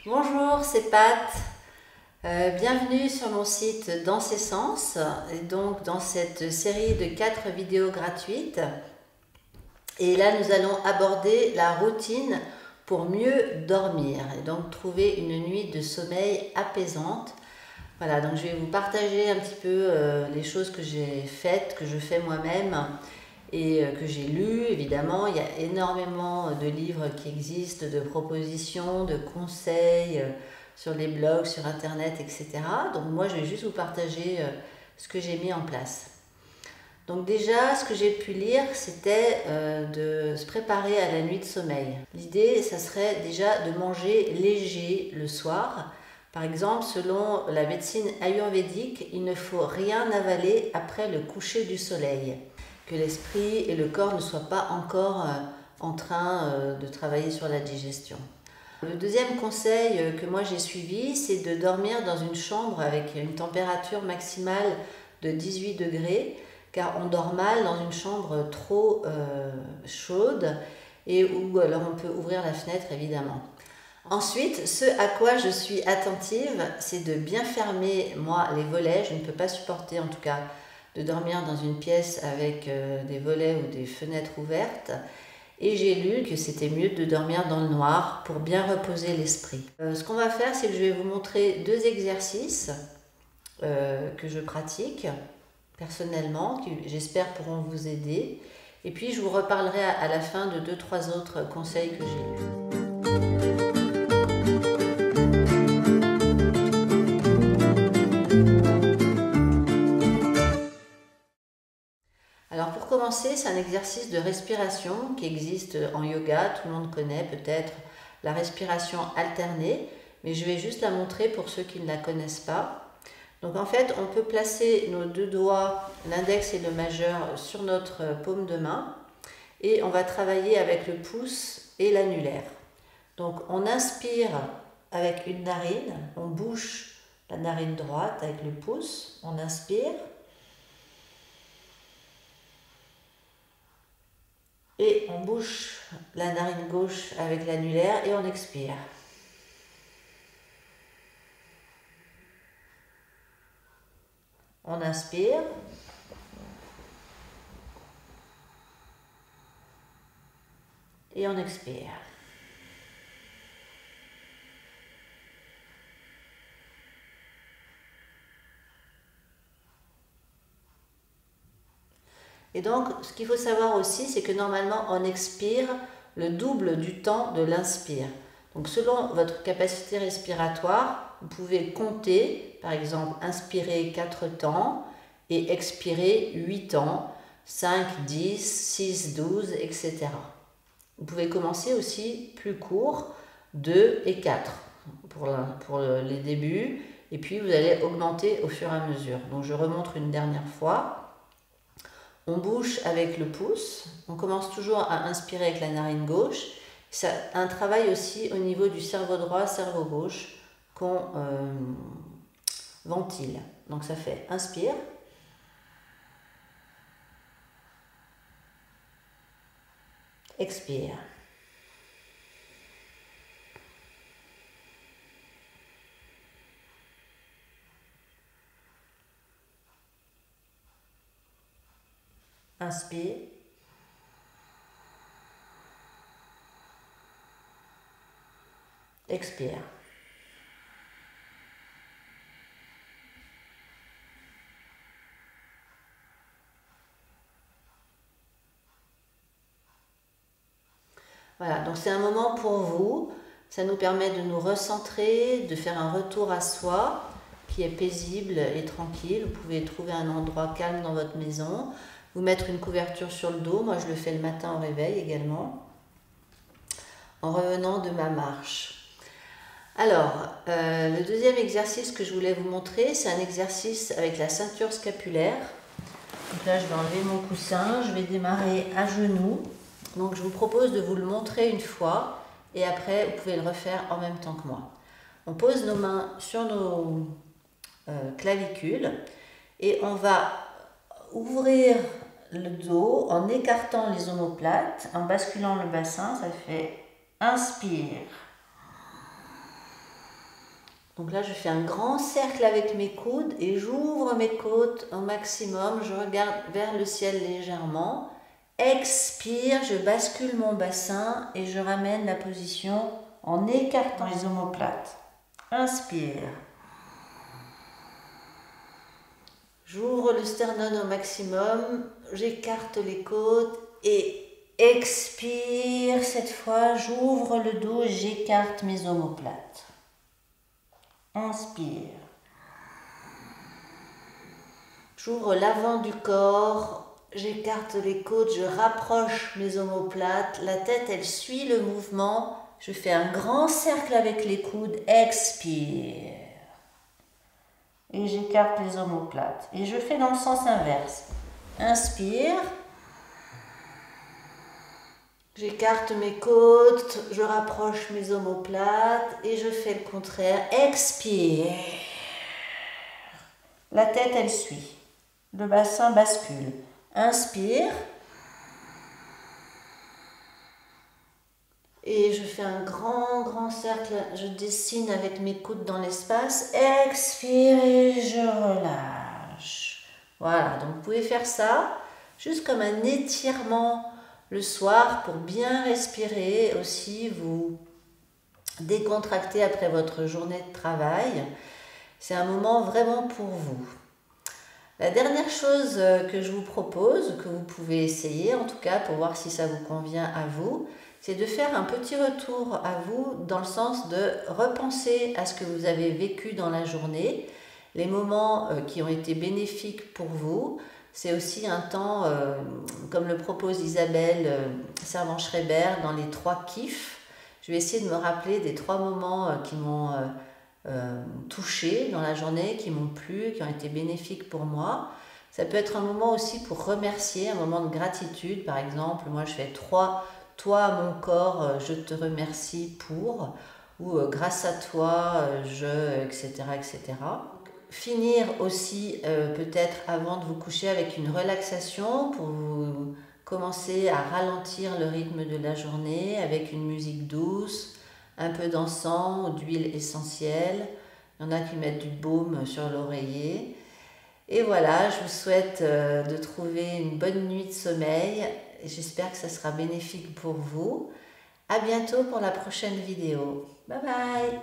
Bonjour, c'est Pat. Bienvenue sur mon site Dans ses sens, et donc dans cette série de 4 vidéos gratuites. Et là, nous allons aborder la routine pour mieux dormir et donc trouver une nuit de sommeil apaisante. Voilà, donc je vais vous partager un petit peu les choses que j'ai faites, que je fais moi-même et que j'ai lues. Évidemment, il y a énormément de livres qui existent, de propositions, de conseils sur les blogs, sur internet, etc. Donc moi, je vais juste vous partager ce que j'ai mis en place. Donc déjà, ce que j'ai pu lire, c'était de se préparer à la nuit de sommeil. L'idée, ça serait déjà de manger léger le soir. Par exemple, selon la médecine ayurvédique, il ne faut rien avaler après le coucher du soleil. Que l'esprit et le corps ne soient pas encore en train de travailler sur la digestion. Le deuxième conseil que moi j'ai suivi, c'est de dormir dans une chambre avec une température maximale de 18 degrés, car on dort mal dans une chambre trop chaude et où alors on peut ouvrir la fenêtre évidemment. Ensuite, ce à quoi je suis attentive, c'est de bien fermer moi les volets. Je ne peux pas supporter en tout cas de dormir dans une pièce avec des volets ou des fenêtres ouvertes. Et j'ai lu que c'était mieux de dormir dans le noir pour bien reposer l'esprit. Ce qu'on va faire, c'est que je vais vous montrer 2 exercices que je pratique personnellement, qui j'espère pourront vous aider. Et puis je vous reparlerai à la fin de 2-3 autres conseils que j'ai lus. Alors pour commencer, c'est un exercice de respiration qui existe en yoga, tout le monde connaît peut-être la respiration alternée, mais je vais juste la montrer pour ceux qui ne la connaissent pas. Donc en fait, on peut placer nos 2 doigts, l'index et le majeur, sur notre paume de main et on va travailler avec le pouce et l'annulaire. Donc on inspire avec une narine, on bouche la narine droite avec le pouce, on inspire. Et on bouche la narine gauche avec l'annulaire et on expire. On inspire. Et on expire. Et donc, ce qu'il faut savoir aussi, c'est que normalement, on expire le double du temps de l'inspire. Donc, selon votre capacité respiratoire, vous pouvez compter, par exemple, inspirer 4 temps et expirer 8 temps, 5, 10, 6, 12, etc. Vous pouvez commencer aussi plus court, 2 et 4 pour les débuts, et puis vous allez augmenter au fur et à mesure. Donc, je remontre une dernière fois. On bouche avec le pouce, on commence toujours à inspirer avec la narine gauche. C'est un travail aussi au niveau du cerveau droit, cerveau gauche qu'on ventile. Donc ça fait inspire, expire. Inspire. Expire. Voilà, donc c'est un moment pour vous. Ça nous permet de nous recentrer, de faire un retour à soi qui est paisible et tranquille. Vous pouvez trouver un endroit calme dans votre maison, vous mettre une couverture sur le dos. Moi, je le fais le matin au réveil également, en revenant de ma marche. Alors, le deuxième exercice que je voulais vous montrer, c'est un exercice avec la ceinture scapulaire. Donc là, je vais enlever mon coussin, je vais démarrer à genoux. Donc je vous propose de vous le montrer une fois et après, vous pouvez le refaire en même temps que moi. On pose nos mains sur nos clavicules et on va ouvrir le dos en écartant les omoplates, en basculant le bassin. Ça fait inspire, Donc là, je fais un grand cercle avec mes coudes et j'ouvre mes côtes au maximum. Je regarde vers le ciel légèrement. Expire, je bascule mon bassin et je ramène la position en écartant les omoplates. Inspire. J'ouvre le sternum au maximum, j'écarte les côtes et expire. Cette fois, j'ouvre le dos, j'écarte mes omoplates. Inspire. J'ouvre l'avant du corps, j'écarte les côtes, je rapproche mes omoplates. La tête, elle suit le mouvement. Je fais un grand cercle avec les coudes. Expire. Et j'écarte les omoplates. Et je fais dans le sens inverse. Inspire. J'écarte mes côtes, je rapproche mes omoplates et je fais le contraire. Expire. La tête, elle suit. Le bassin bascule. Inspire. Et je fais un grand cercle. Je dessine avec mes coudes dans l'espace. Expire et je relâche. Voilà, donc vous pouvez faire ça juste comme un étirement le soir pour bien respirer. Aussi vous décontracter après votre journée de travail. C'est un moment vraiment pour vous. La dernière chose que je vous propose, que vous pouvez essayer en tout cas pour voir si ça vous convient à vous, c'est de faire un petit retour à vous dans le sens de repenser à ce que vous avez vécu dans la journée, les moments qui ont été bénéfiques pour vous. C'est aussi un temps, comme le propose Isabelle Servan-Schreiber dans les 3 kiffs. Je vais essayer de me rappeler des 3 moments qui m'ont touché dans la journée, qui m'ont plu, qui ont été bénéfiques pour moi. Ça peut être un moment aussi pour remercier, un moment de gratitude. Par exemple, moi je fais 3 « Toi, mon corps, je te remercie pour » ou « Grâce à toi, etc. etc. Finir aussi peut-être avant de vous coucher avec une relaxation pour vous commencer à ralentir le rythme de la journée avec une musique douce, un peu d'encens ou d'huile essentielle. Il y en a qui mettent du baume sur l'oreiller. Et voilà, je vous souhaite de trouver une bonne nuit de sommeil. J'espère que ça sera bénéfique pour vous. À bientôt pour la prochaine vidéo. Bye bye!